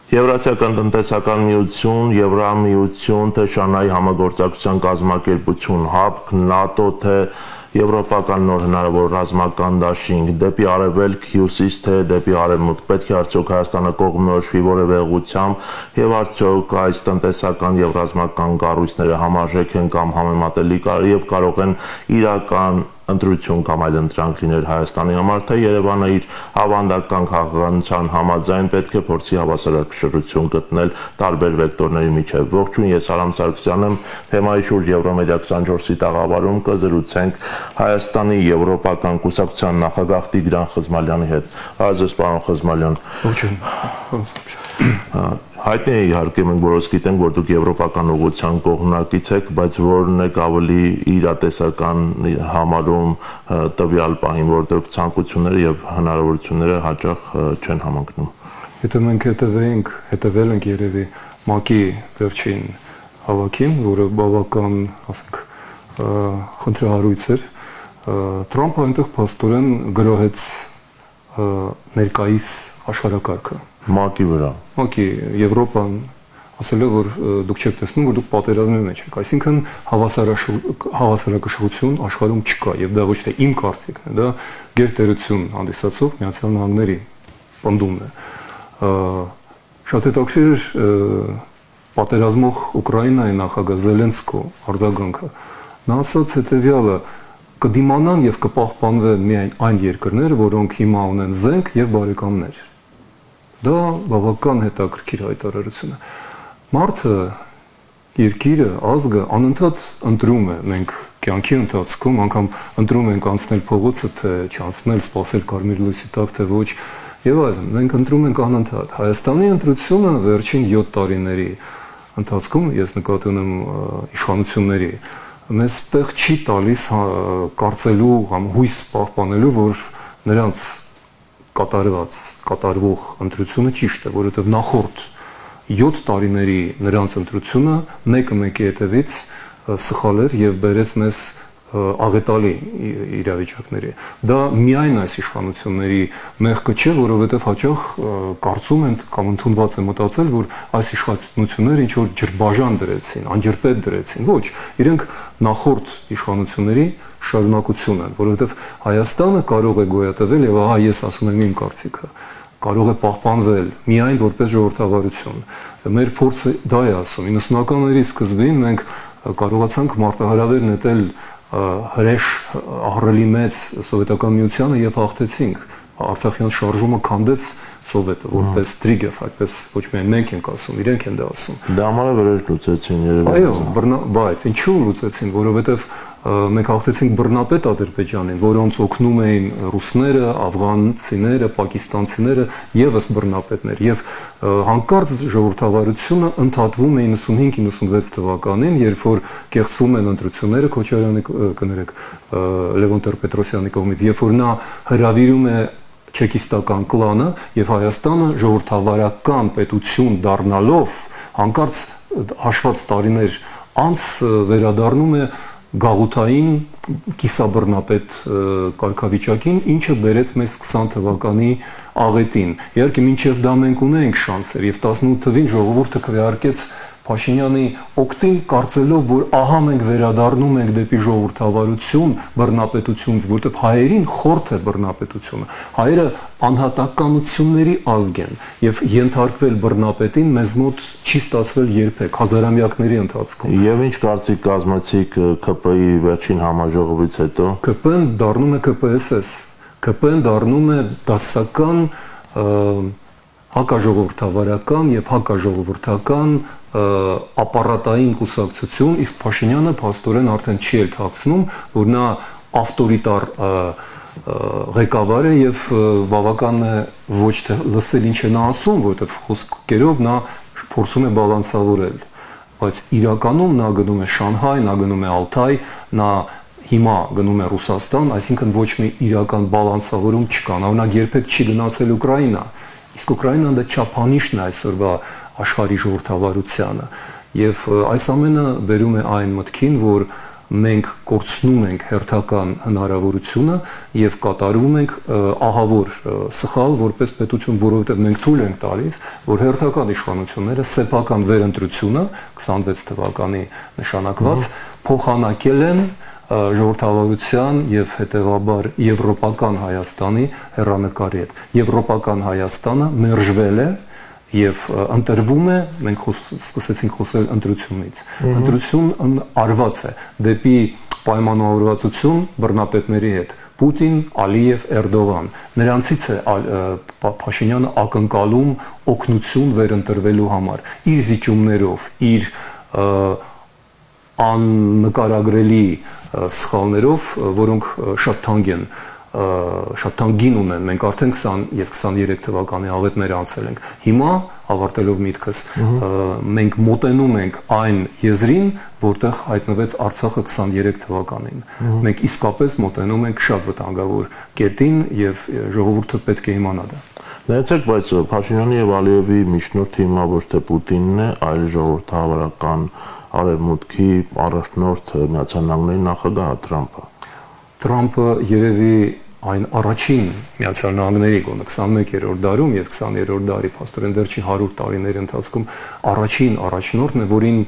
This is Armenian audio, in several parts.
Եվրասիական տնտեսական միություն, Եվրամիություն, թե Շանհայի համագործակցության կազմակերպություն, ՀԱԲԿ, ՆԱՏՕ, թե Եվրոպական նոր հնարավոր ռազմական դաշինք, դեպի արևելք, հյուսիս, թե դեպի արևմուտք, պետք է արդյոք Հայաստանը կողմնորոշվի որևէ ուղղությամբ եւ արդյոք այս տնտեսական եւ ռազմական կառույցները համարժեք են կամ համեմատելի եւ կարող են իրական ընտրություն կամ այլ ընտրանք լինել Հայաստանի համար, թե Երևանը իր ավանդական քաղաքականության համաձայն պետք է փորձի հավասարակշռություն գտնել տարբեր վեկտորների միջև։ Ողջույն, ես Արամ Սարգսյանն եմ, թեմայի շուրջ Եվրոմեդիա 24-ի տաղավարում կզրուցենք Հայաստանի Եվրոպական կուսակցության նախագահ Տիգրան Խզմալյանի հետ։ Այո, պարոն Խզմալյան։ Ողջույն, պարոն Սարգսյան։ Հայտնի է իհարկե, մենք բոլորս գիտենք, որ դուք եվրոպական ուղղության կողմնակից եք, բայց որն եք ավելի իրատեսական համարում տվյալ պահին, որտեղ ցանկությունները եւ հնարավորությունները հաճախ չեն համընկնում։ Եթե մենք հետևել ենք երևի ՄԱԿ-ի վերջին հավաքին, որը բավական, ասենք, խնդրահարույց էր, Թրամփը այնտեղ փաստորեն գրոհեց ներկայիս աշխարհակարգը։ ՄԱԿ-ի վրա։ ՄԱԿ-ի, Եվրոպան ասելով, որ դուք չեք տեսնում, որ դուք պատերազմի մեջ եք, այսինքն հավասարակշռություն աշխարհում չկա, եւ դա ոչ թե իմ կարծիքն է, դա գերտերություն հանդիսացող Միացյալ Նահանգների պնդումն է։ Շատ հետաքրքիր պատերազմող Ուկրաինայի նախագահ Զելենսկու արձագանքը, նա ասաց հետեւյալը. կդիմանան եւ կպահպանվեն միայն այն երկրները, որոնք հիմա ունեն զենք եւ բարեկամներ։ Դա բավական հետաքրքիր հայտարարություն է։ Մարդը, երկիրը, ազգը անընդհատ ընտրում է, մենք կյանքի ընթացքում անգամ ընտրում ենք անցնել փողոցը, թե չանցնել, սպասել կարմիր լույսի տակ, թե ոչ, եւ այլն։ Մենք ընտրում ենք անընդհատ։ Հայաստանի ընտրությունը վերջին 7 տարիների ընթացքում, ես նկատի ունեմ իշխանությունների, մեզ տեղ չի տալիս կարծելու կամ հույս պահպանելու, որ նրանց կատարվող ընտրությունը ճիշտ է, որովհետև նախորդ 7 տարիների նրանց ընտրությունը մեկը հետևից սխալ էր եւ բերեց մեզ աղետալի իրավիճակների։ Դա միայն այս իշխանությունների մեղքը չէ, որովհետև հաճախ կարծում են կամ ընդունված է մտածել, որ այս իշխանությունները ինչ որ ջրբաժան դրեցին, անջրպետ դրեցին։ Ոչ, իրենք նախորդ իշխանությունների շարունակություն են, որովհետև Հայաստանը կարող է գոյատևել եւ ահա ես ասում եմ իմ կարծիքը, կարող է պահպանվել միայն որպես ժողովրդավարություն։ Մեր փորձը դա է ասում։ 90-ականների սկզբին մենք կարողացանք մարտահրավեր նետել հրեշ ահռելի մեծ սովետական միությանը եւ հաղթեցինք։ Արցախյան շարժումը քանդեց սովետը որպես տրիգեր, այդպես ոչ միայն մենք ենք ասում, իրենք են դա ասում։ Դա համար վրեժ լուծեցին երևի։ Այո, բայց ինչու լուծեցին, որովհետեւ մենք հաղթեցինք բռնապետ Ադրբեջանին, որոնց օգնում էին ռուսները, աֆղանցիները, պակիստանցիները եւս բռնապետներ, եւ հանկարծ ժողովրդավարությունը ընդհատվում է 95-96 թվականին, երբ որ կեղծվում են ընտրությունները Քոչարյանի կներեք Լևոն Տեր-Պետրոսյանի կողմից, երբ որ նա հրավիրում է չեկիստական կլանը եւ Հայաստանը ժողովրդավարական պետություն դառնալով հանկարծ հաշված տարիներ անց վերադառնում է գաղութային կիսաբռնապետ կարգավիճակին, ինչը բերեց մեզ 20 թվականի աղետին։ Իհարկե մինչև դա մենք ունենք շանսեր եւ 18 թվին ժողովուրդը քվեարկեց Փաշինյանի օգտին, կարծելով, որ ահա մենք վերադառնում ենք դեպի ժողովրդավարություն, բռնապետությունից, որտեղ հայերին խորթ է բռնապետությունը։ Հայերը անհատականությունների ազգ են եւ ենթարկվել բռնապետին մեզ մոտ չի ստացվել երբեք հազարամյակների ընթացքում։ Եվ ինչ կարծիք կազմեցիք ԿՊ-ի վերջին համաժողովից հետո։ ԿՊ-ն դառնում է ԿՊՍՍ, ԿՊ-ն դառնում է դասական հակաժողովրդավարական եւ հակաժողովրդական ապարատային կուսակցություն, իսկ Փաշինյանը փաստորեն արդեն չի էլ թաքցնում, որ նա ավտորիտար ղեկավար է եւ բավական է ոչ թե լսել ինչ է նա ասում, որովհետեւ խոսքերով նա փորձում է բալանսավորել, բայց իրականում նա գնում է Շանհայ, նա գնում է Ալթայ, նա հիմա գնում է Ռուսաստան, այսինքն ոչ մի իրական բալանսավորում չկա, նա երբեք չի գնացել Ուկրաինա, իսկ Ուկրաինան դա չափանիշն է այսօրվա աշխարհի ժողովրդավարությանը եւ այս ամենը բերում է այն մտքին, որ մենք կորցնում ենք հերթական հնարավորությունը եւ կատարում ենք ահավոր սխալ որպես պետություն, որովհետեւ մենք թույլ ենք տալիս, որ հերթական իշխանությունները սեփական վերընտրությունը 26 թվականի նշանակված փոխանակել են ժողովրդավարության եւ հետեւաբար եվրոպական Հայաստանի հեռանկարի հետ։ Եվրոպական Հայաստանը մերժվել է եւ ընտրվում է, մենք սկսեցինք խոսել ընտրությունից։ Ընտրություն արված է դեպի պայմանավորվածություն բռնապետների հետ։ Պուտին, Ալիև, Էրդողան։ Նրանցից է Փաշինյանը ակնկալում օգնություն վերընտրվելու համար իր զիջումներով, իր աննկարագրելի սխալներով, որոնք շատ թանկ են, շատ թանկին ունեն, մենք արդեն 20 եւ 23 թվականի աղետներ անցել ենք։ Հիմա ավարտելով միտքս, մենք մոտենում ենք այն եզրին, որտեղ հայտնվեց Արցախը 23 թվականին։ Մենք իսկապես մոտենում ենք շատ վտանգավոր կետին եւ ժողովուրդը պետք է իմանա դա։ Ներեցեք, բայց Փաշինյանի եւ Ալիևի միջնորդը հիմա ոչ թե Պուտինն է, այլ ժողովրդավարական արևմուտքի առաջնորդ Միացյալ Նահանգների նախագահ Թրամփը։ Թրամփը երևի այն առաջին Միացյալ Նահանգների գոնե 21-րդ դարում եւ 20-րդ դարի փաստորեն վերջին 100 տարիների ընթացքում առաջին առաջնորդն է, որին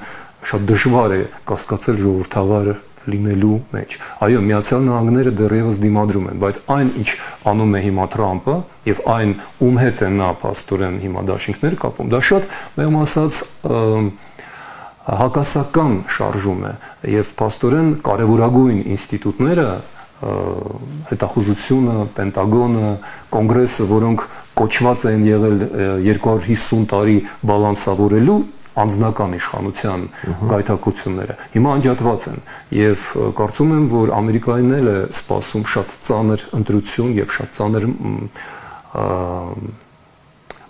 շատ դժվար է կասկածել ժողովրդավար լինելու մեջ։ Այո, Միացյալ Նահանգները դեռևս դիմադրում են, բայց այն ինչ անում է հիմա Թրամփը եւ այն ում հետ է նա փաստորեն հիմա դաշինքներ կապում, դա շատ մեղմ ասած հակասական շարժում է եւ փաստորեն կարեւորագույն ինստիտուտները հետախուզությունը, Պենտագոնը, Կոնգրեսը, որոնք կոչված են եղել 250 տարի բալանսավորելու անձնական իշխանության գայթակղությունները, հիմա անջատված են եւ կարծում եմ, որ Ամերիկայինն էլ է սպասում շատ ծանր ընտրություն եւ շատ ծանր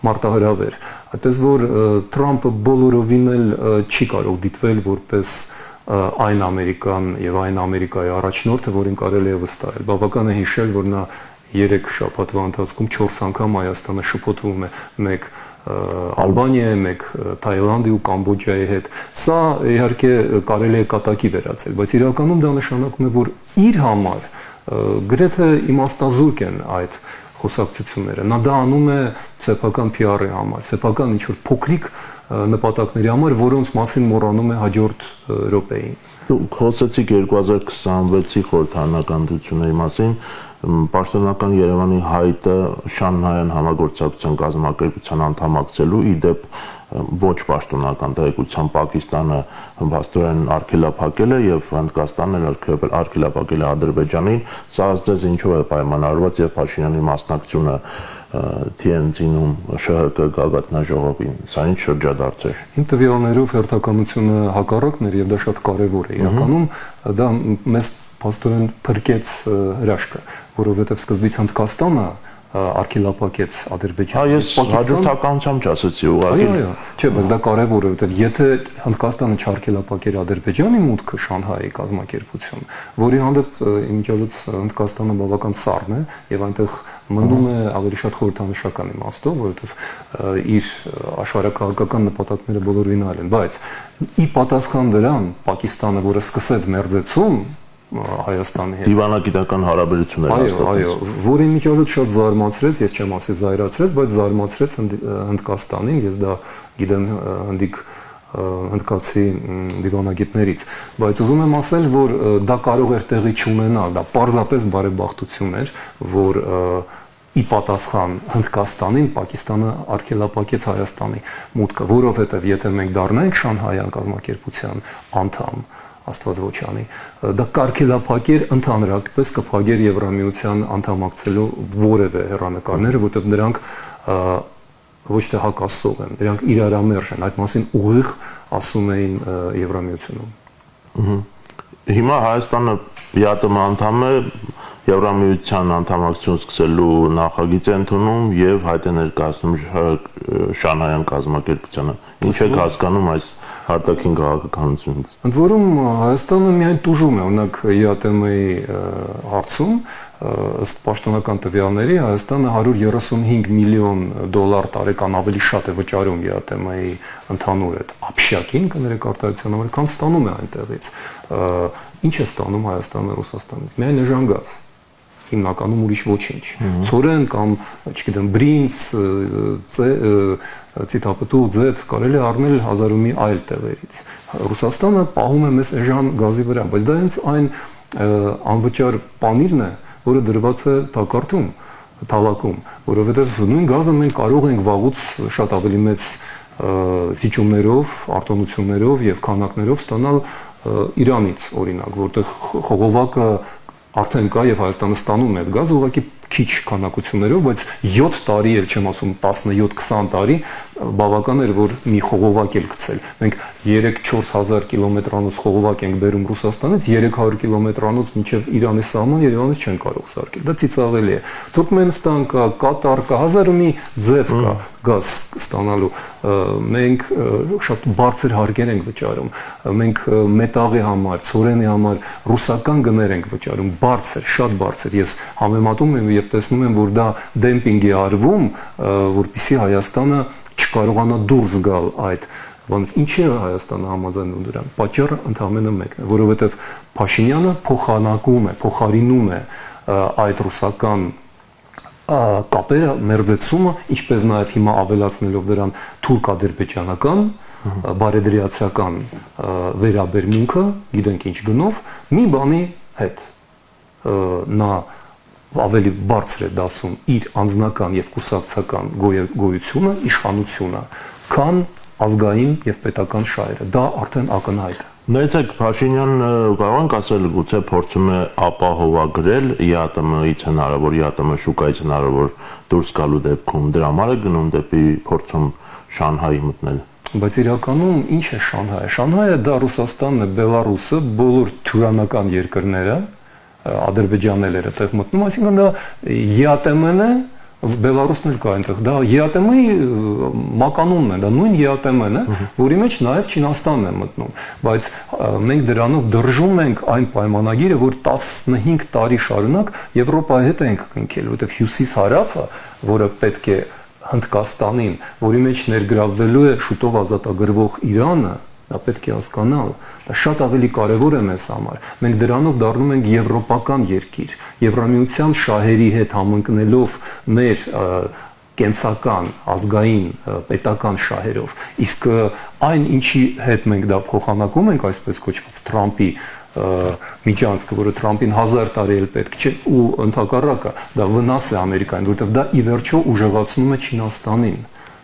մարտահրավեր։ Այդպես որ Թրամփը բոլորովին էլ չի կարող դիտվել որպես այն Ամերիկան եւ այն Ամերիկայի առաջնորդը, որին կարելի է վստահել։ Բավական է հիշել, որ նա 3 շաբաթվա ընթացքում 4 անգամ Հայաստանը շփոթվում է, մեկ Ալբանիայի, մեկ Թայլանդի ու Կամբոջայի հետ։ Սա իհարկե կարելի է կատակի վերածել, բայց իրականում դա նշանակում է, որ իր համար գրեթե իմաստազուրկ են այդ խոսակցությունները։ Նա դա անում է սեփական PR-ի համար, սեփական ինչ-որ փոքրիկ նպատակների համար, որոնց մասին մոռանում է հաջորդ րոպեին։ Դուք խոսեցիք 2026-ի խորհրդարանական ընտրությունների մասին, պաշտոնական Երևանի հայտը Շանհայյան համագործակցության կազմակերպության անդամակցելու, ի դեպ ոչ պաշտոնական տեղեկության Պակիստանը փաստորեն արգելափակել է եւ Հնդկաստանն էլ արգելափակել է Ադրբեջանին, սա ըստ ինչով է պայմանավորված եւ Փաշինյանի մասնակցությունը TNT-ում ՇՀԿ գագաթնաժողովին, սա ինչ շրջադարձ էր։ Իմ տվյալներով հերթականությունը հակառակն էր եւ դա շատ կարեւոր է։ Իրականում դա մեզ փաստորեն փրկեց հրաշքը, որովհետեւ սկզբից Հնդկաստանը արգելափակեց Ադրբեջանը։ Ես հաջորդականությամբ չասեցի ուղղակի։ Այո, չէ, բայց դա կարևոր է, որովհետև եթե Հնդկաստանը չարգելափակեր Ադրբեջանի մուտքը Շանհայի կազմակերպություն, որի հանդեպ իմիջիալոց Հնդկաստանը բավական սառն է եւ այնտեղ մնում է ավելի շատ խորհրդանշական իմաստով, որովհետև իր աշխարհակահաղական նպատակները բոլորին այլ են, բայց ի պատասխան դրան Պակիստանը, որը սկսեց մերձեցում Հայաստանի հետ դիվանագիտական հարաբերություններ հաստատեց։ Այո, որը իմիջիալոց շատ զարմացրեց, ես չեմ ասի զայրացրեց, բայց զարմացրեց Հնդկաստանին, ես դա գիտեմ հնդկացի դիվանագետներից, բայց ուզում եմ ասել, որ դա կարող էր տեղի չունենալ, դա պարզապես բարեբախտություն էր, որ ի պատասխան Հնդկաստանին Պակիստանը արգելափակեց Հայաստանի մուտքը, որովհետև եթե մենք դառնանք Շանհայյան կազմակերպության անդամ, Աստված ոչ անի, դա կարգելափակեր ընդհանրապես կփակեր Եվրամիության անդամակցելու որևէ հեռանկարները, որտեղ նրանք ոչ թե հակասող են, նրանք իրարամերժ են, այդ մասին ուղիղ ասում էին Եվրամիությունում։ Հիմա Հայաստանը ԵԱՏՄ անդամ է, Եվրամիության անդամակցություն սկսելու նախագիծ է ընդունում եւ հայտ է ներկայացնում Շանհայյան կազմակերպությանը։ Ինչ եք հասկանում այս արտաքին քաղաքականությունից։ Ընդ որում Հայաստանը միայն տուժում է, օրինակ ԵԱՏՄ-ի հարցում ըստ պաշտոնական տվյալների Հայաստանը 135 միլիոն դոլար տարեկան ավելի շատ է վճարում ԵԱՏՄ-ի ընդհանուր այդ ապշակին կներեք արտահայտության համար, քան ստանում է այնտեղից։ ինչ է ստանում Հայաստանը Ռուսաստանից։ Միայն էժանգազ, հիմնականում ուրիշ ոչինչ։ Ցորեն կամ, չգիտեմ, բրինձ, ցիտապտուղ, ձեթ կարելի է առնել 1000 ու մի այլ տեղերից։ Ռուսաստանը պահում է մեզ էժան գազի վրա, բայց դա հենց այն անվճար պանիրն է, որը դրված է տակառում, թաղակում, որովհետև նույն գազը մենք կարող ենք վաղուց շատ ավելի մեծ զիջումներով, արտոնություններով եւ քանակներով ստանալ Իրանից, օրինակ, որտեղ խողովակը արդեն կա եւ Հայաստանը ստանում է այդ գազը, ուղղակի քիչ քանակություններով, բայց 7 տարի էլ չեմ ասում 17-20 տարի բավական էր, որ մի խողովակ էլ գցել։ Մենք 3-4000 կիլոմետրանոց խողովակ ենք բերում Ռուսաստանից, 300 կիլոմետրանոց մինչև Իրանի սահման Երևանից չեն կարող սարքել։ Դա ծիծաղելի է։ Թուրքմենստան կա, Կատար կա, 1000 ու մի ձև կա գազ ստանալու։ Մենք շատ բարձր հարկեր ենք վճարում։ Մենք մետաղի համար, ցորենի համար ռուսական գներ ենք վճարում, բարձր, շատ բարձր։ Ես համեմատում եմ եւ տեսնում եմ, որ դա դեմպինգ է արվում, որպեսզի Հայաստանը չկարողանա դուրս գալ այդ բանից։ Ինչի է Հայաստանը համաձայնում դրան։ Պատճառը ընդհանրապես մեկն է, որովհետեւ Փաշինյանը փոխանակում է, փոխարինում է այդ ռուսական կապերը, մերձեցումը, ինչպես նաև հիմա ավելացնելով դրան թուրք-ադրբեջանական, բարեդրիացիական վերաբերմունքը, գիտենք ինչ գնով, մի բանի հետ նա ավելի բարձր է դասում իր անձնական եւ կուսակցական գոյությունը, իշխանությունը, քան ազգային եւ պետական շահերը։ Դա արդեն ակնհայտ է։ Նայեցեք, Փաշինյանն կարող ենք ասել, գուցե փորձում է ապահովագրել ԵԱՏՄ-ից հնարավոր, ԵԱՏՄ շուկայից հնարավոր դուրս գալու դեպքում դրա համար է գնում դեպի փորձում Շանհայի մտնել։ Բայց իրականում ինչ է Շանհայը։ Շանհայը դա Ռուսաստանն է, Բելարուսը, բոլոր թյուրանական երկրները, Ադրբեջանն էլ այդտեղ մտնում, այսինքն դա ԵԱՏՄ-ն է, Բելարուսն էլ կա այնտեղ, դա ԵԱՏՄ-ի մականունն է, դա նույն ԵԱՏՄ-ն է, որի մեջ նաև Չինաստանն է մտնում, բայց մենք դրանով դրժում ենք այն պայմանագիրը, որ 15 տարի շարունակ Եվրոպայի հետ ենք կնքել, որովհետև հյուսիս-հարավը, որը պետք է Հնդկաստանին, որի մեջ ներգրավվելու է շուտով ազատագրվող Իրանը, դա պետք է հասկանալ, դա շատ ավելի կարևոր է մեզ համար։ Մենք դրանով դառնում ենք եվրոպական երկիր, Եվրամիության շահերի հետ համընկնելով մեր կենսական, ազգային, պետական շահերով։ Իսկ այն ինչի հետ մենք դա փոխանակում ենք, այսպես կոչված Թրամփի միջանցքը, որը Թրամփին 1000 տարի էլ պետք չէ, ու ընդհակառակը դա վնաս է Ամերիկային, որովհետև դա ի վերջո ուժեղացնում է Չինաստանին։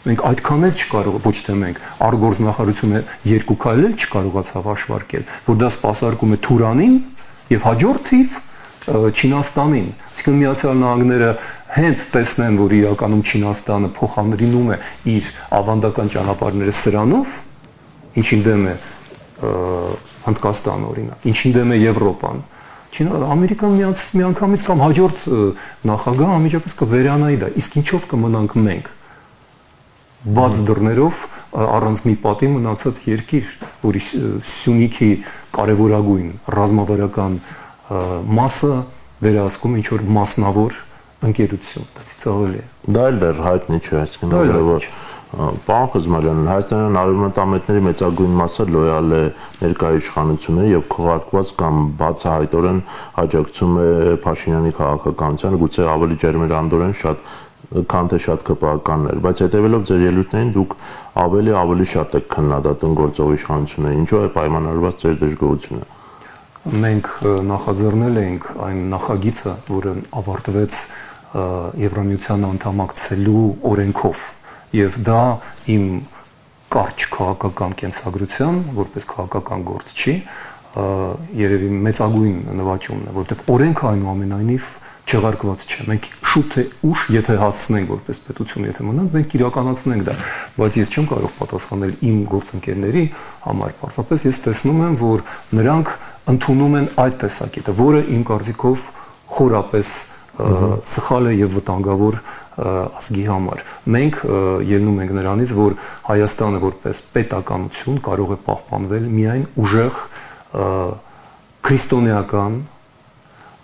Մենք այդքան էլ չկարող, ոչ թե մենք, արտգործնախարարությունը 2 քայլ էլ չկարողացավ հաշվարկել, որ դա սպասարկում է Թուրանին եւ հաջորդ թիվ Չինաստանին։ Այսինքն Միացյալ Նահանգները հենց տեսնեն, որ իրականում Չինաստանը փոխանցնում է իր ավանդական ճանապարհները սրանով, ինչին դեմ է Հնդկաստանը օրինակ, ինչին դեմ է Եվրոպան։ Ամերիկան միանգամից կամ հաջորդ նախագահ անմիջապես կվերանայի դա, իսկ ինչով կմնանք մենք։ Բաց դռներով առանց մի պատի մնացած երկիր, որի Սյունիքի կարևորագույն ռազմավարական մասը վերահսկում ինչ-որ մասնավոր ընկերություն, դա ծիծաղելի է։ Դա էլ դեռ հայտնի չէ, այսինքն որ Պարոն Խզմալյան, Հայաստանյան արևմտամետների մեծագույն մասը լոյալ է ներկայ իշխանություններին եւ քողարկված կամ բացահայտորեն աջակցում է Փաշինյանի քաղաքականությանը, գուցե ավելի ջերմերանդորեն քան թե շատ կպականներ, բայց հետևելով ձեր ելույթներին դուք ավելի շատ եք քննադատում գործող իշխանությունները, ինչու է պայմանավորված ձեր դժգոհությունը։ Մենք նախաձեռնել էինք այն նախագիծը, որը ավարտվեց Եվրամիության անդամակցելու օրենքով, եւ դա իմ կարճ քաղաքական կենսագրության, որպես քաղաքական գործ չի, երևի մեծագույն նվաճումն է, որովհետեւ օրենքը այնուամենայնիվ չեղարկված չէ։ Մենք շուտ թե ուշ, եթե հասցնենք որպես պետություն, եթե մնանք, մենք իրականացնենք դա, բայց ես չեմ կարող պատասխանել իմ գործընկերների համար, պարզապես ես տեսնում եմ, որ նրանք ընդունում են այդ տեսակետը, որը իմ կարծիքով խորապես սխալ է եւ վտանգավոր ազգի համար։ Մենք ելնում ենք նրանից, որ Հայաստանը որպես պետականություն կարող է պահպանվել միայն ուժեղ քրիստոնեական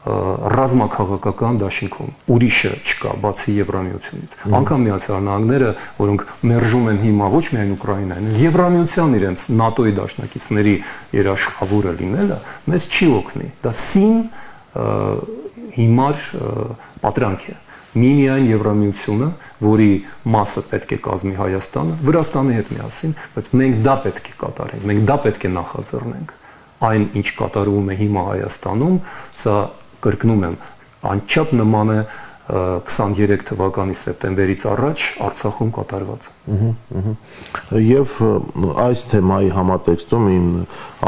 ռազմաքաղաքական դաշինքում ուրիշը չկա բացի Եվրամիությունից։ Անկամ Միացյալ Նահանգները, որոնք մերժում են հիմա ոչ միայն Ուկրաինային, այլ Եվրամիության իրենց ՆԱՏՕ-ի դաշնակիցների երաշխավորը լինելը մեզ չի օգնի։ Դա սին հիմար պատրանք է։ Միմիայն Եվրամիությունը, որի մասը պետք է կազմի Հայաստանը, Վրաստանի հետ միասին, բայց մենք դա պետք է կատարենք, մենք դա պետք է նախաձեռնենք։ Այն, ինչ կատարվում է հիմա Հայաստանում, սա կրկնում եմ, անչափ նման է 23 թվականի սեպտեմբերից առաջ Արցախում կատարվածը։ Եվ այս թեմայի համատեքստում իմ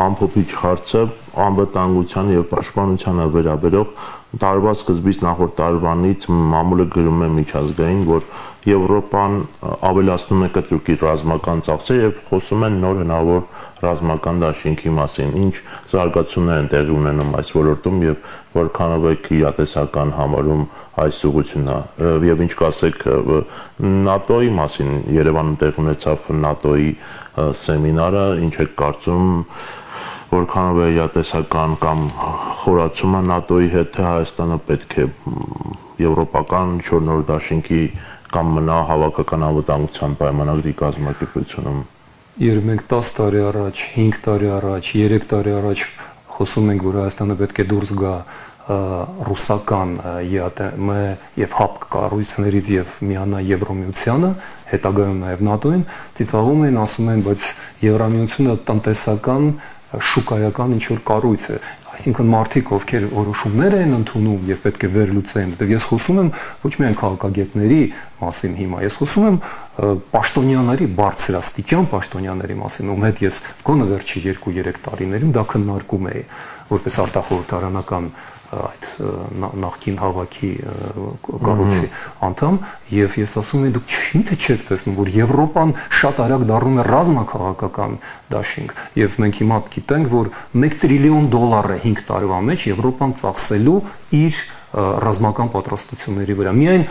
ամփոփիչ հարցը անվտանգության եւ պաշտպանությանը վերաբերող տարվա սկզբից նախորդ տարվանից մամուլը գրում է միջազգային, որ Եվրոպան ավելացնում է կտրուկ իր ռազմական ծախսերը եւ խոսում են նոր հնարավոր ռազմական դաշինքի մասին։ Ինչ զարգացումներ են տեղի ունենում այս ոլորտում եւ որքանով է իրատեսական համարում այս ուղղությունը եւ ինչ կասեք ՆԱՏՕ-ի մասին։ Երևանում տեղ ունեցավ ՆԱՏՕ-ի սեմինարը, ինչ է կարծում, որքանով է իրատեսական կամ խորացումը ՆԱՏՕ-ի հետ, թե Հայաստանը պետք է եվրոպական չորնորդ դաշինքի կամ մնա հավաքական անվտանգության պայմանագրի կազմակերպությունում։ Երբ մենք 10 տարի առաջ, 5 տարի առաջ, 3 տարի առաջ խոսում ենք, որ Հայաստանը պետք է դուրս գա ռուսական ԵԱՏՄ եւ ՀԱՊԿ կառույցներից եւ միանա Եվրոմիությանը, հետագայում նաեւ ՆԱՏՕ-ին, ծիծաղում են, ասում են, բայց Եվրամիությունը տնտեսական շուկայական ինչ որ կառույց է, այսինքն մարդիկ, ովքեր որոշումներ են ընդունում եւ պետք է վերլուծեն, որտեղ ես խոսում եմ ոչ միայն քաղաքագետների մասին հիմա, ես խոսում եմ պաշտոնյաների, բարձրաստիճան պաշտոնյաների մասին, ում հետ ես գոնե վերջի 2-3 տարիներում դա քննարկում էի, որպես արտախորհրդարանական այդ նախկին հավաքի կառույցի անդամ, եւ ես ասում եմ, դուք միթե չեք տեսնում, որ Եվրոպան շատ արագ դառնում է ռազմաքաղաքական դաշինք, եւ մենք հիմա գիտենք, որ $1 տրիլիոն է 5 տարվա մեջ Եվրոպան ծախսելու իր ռազմական պատրաստությունների վրա։ Միայն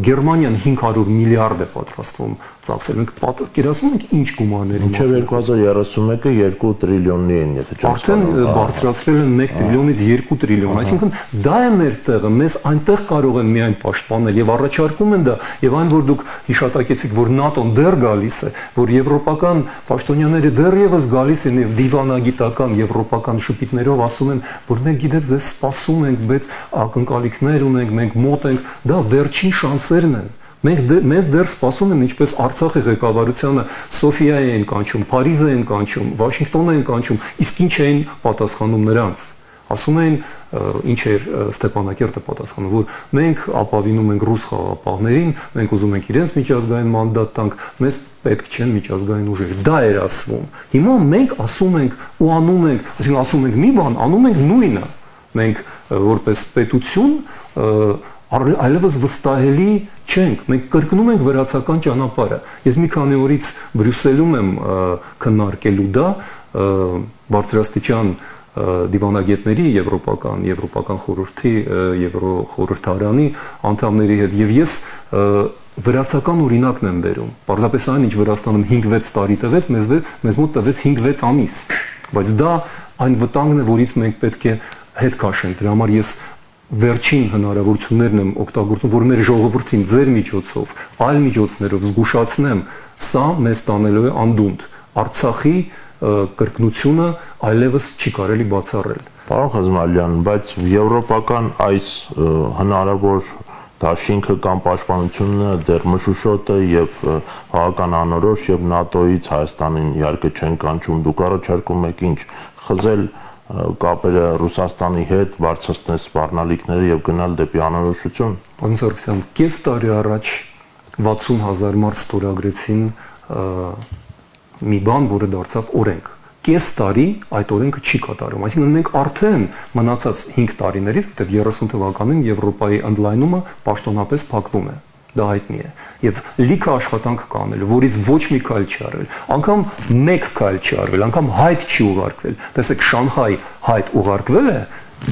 Գերմանիան 500 միլիարդ է պատրաստվում ծախսել։ Մենք պատկերացնում ենք ինչ գումարների մասին։ Մինչև 2031-ը 2 տրիլիոնի են, եթե չեմ արդեն բարձրացրել են 1 տրիլիոնից 2 տրիլիոն, այսինքն դա է մեր տեղը, մեզ այնտեղ կարող են միայն պաշտպանել եւ առաջարկում են դա, եւ այն որ դուք հիշատակեցիք, որ ՆԱՏՕ-ն դեռ գալիս է, որ եվրոպական պաշտոնյաները դեռևս գալիս են եւ դիվանագիտական եվրոպական շփիթներով ասում են, որ մենք գիտեք ձեզ սպասում ենք, բայց ակնկալիքներ ունենք, մենք մոտ ենք, դա վերջին շանսերն են։ Մեզ դեռ սպասում են, ինչպես Արցախի ղեկավարությանը Սոֆիայի են կանչում, Փարիզը են կանչում, Վաշինգտոնը են կանչում, իսկ ինչ էին պատասխանում նրանց։ Ասում էին, ինչ էր Ստեփանակերտը պատասխանում, որ մենք ապավինում ենք ռուս խաղաղապահներին, մենք ուզում ենք իրենց միջազգային մանդատ տանք, մեզ պետք չեն միջազգային ուժեր։ Դա էր ասվում։ Հիմա մենք ասում ենք ու անում ենք, այսինքն ասում ենք մի բան, անում ենք նույնը։ Մենք որպես պետություն այլևս վստահելի չենք, մենք կրկնում ենք վրացական ճանապարհը։ Ես մի քանի օրից Բրյուսելում եմ քննարկելու դա բարձրաստիճան դիվանագետների եվրոպական խորհրդի, Եվրոխորհրդարանի անդամների հետ եւ ես վրացական օրինակն եմ բերում։ Պարզապես այն, ինչ Վրաստանում 5-6 տարի տևեց, մեզ մոտ տևեց 5-6 ամիս, բայց դա այն վտանգն է, որից մենք պետք է հետ քաշենք։ Դրա համար ես վերջին հնարավորություններն եմ օգտագործում, որ մեր ժողովրդին ձեր միջոցով, այլ միջոցներով զգուշացնեմ, սա մեզ տանելու է անդունդ։ Արցախի կրկնությունը այլևս չի կարելի բացառել։ Պարոն Խզմալյան, բայց եվրոպական այս հնարավոր դաշինքը կամ պաշտպանությունը դեռ մշուշոտ է եւ քաղաքական անորոշ եւ ՆԱՏՕ-ից Հայաստանին իհարկե չեն կանչում, դուք առաջարկում եք ինչ խզել կապերը Ռուսաստանի հետ, բարձրացնել սպառնալիքները եւ գնալ դեպի անորոշություն։ Պարոն Սարգսյան, կես տարի առաջ 60,000 մարդ ստորագրեցին մի բան, որը դարձավ օրենք։ Կես տարի այդ օրենքը չի կատարում։ Այսինքն մենք արդեն մնացած 5 տարիներից, որտեղ 30 թվականին Եվրոպայի ընդլայնումը պաշտոնապես փակվում է։ Դա հայտնի է։ Եվ լիքը աշխատանք կա անելու, որից ոչ մի քայլ չի արվել։ Անգամ մեկ քայլ չի արվել, անգամ հայտ չի ուղարկվել։ Տեսեք, Շանհայ հայտ ուղարկվել է,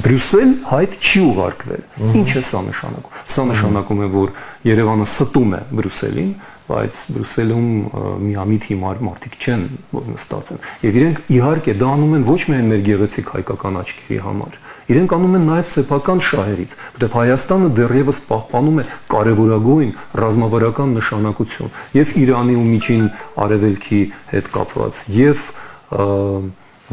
Բրյուսել հայտ չի ուղարկվել։ Ինչ է սա նշանակում։ Սա նշանակում է, որ Երևանը ստում է Բրյուսելին, բայց Բրյուսելում միամիտ հիմար մարդիկ չեն, որ նստած են։ Եվ իրենք իհարկե դա անում են ոչ միայն մեր գեղեցիկ հայկական աչքերի համար, իրենք անում են նաև սեփական շահերից, որտեղ Հայաստանը դեռևս պահպանում է կարևորագույն ռազմավարական նշանակություն եւ Իրանի ու Միջին Արևելքի հետ կապված եւ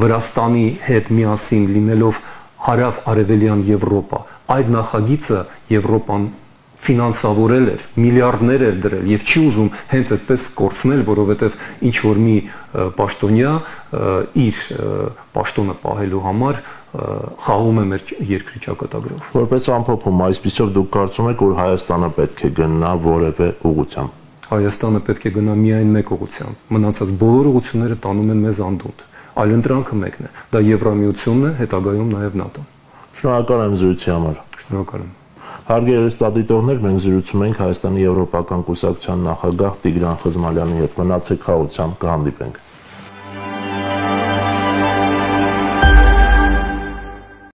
Վրաստանի հետ միասին լինելով հարավ-արևելյան Եվրոպա, այդ նախագիծը Եվրոպան ֆինանսավորել էր, միլիարդներ էր դրել եւ չի ուզում հենց այդպես կորցնել, որովհետեւ ինչ որ մի պաշտոնյա իր պաշտոնը պահելու համար խաղում է մեր երկրի ճակատագրով։ Որպես ամփոփում, այսպիսով դուք կարծում եք, որ Հայաստանը պետք է գնա որևէ ուղղությամբ։ Հայաստանը պետք է գնա միայն մեկ ուղղությամբ, մնացած բոլոր ուղղությունները տանում են մեզ անդունդ։ Այլընտրանքը մեկն է, դա Եվրամիությունն է, հետագայում նաև ՆԱՏՕ-ն։ Շնորհակալ եմ զրույցի համար։ Շնորհակալ եմ։ Հարգելի հեռուստադիտողներ, մենք զրուցում ենք Հայաստանի Եվրոպական կուսակցության նախագահ Տիգրան Խզմալյանի հետ։ Մնացեք խաղաղությամբ, կհանդիպենք։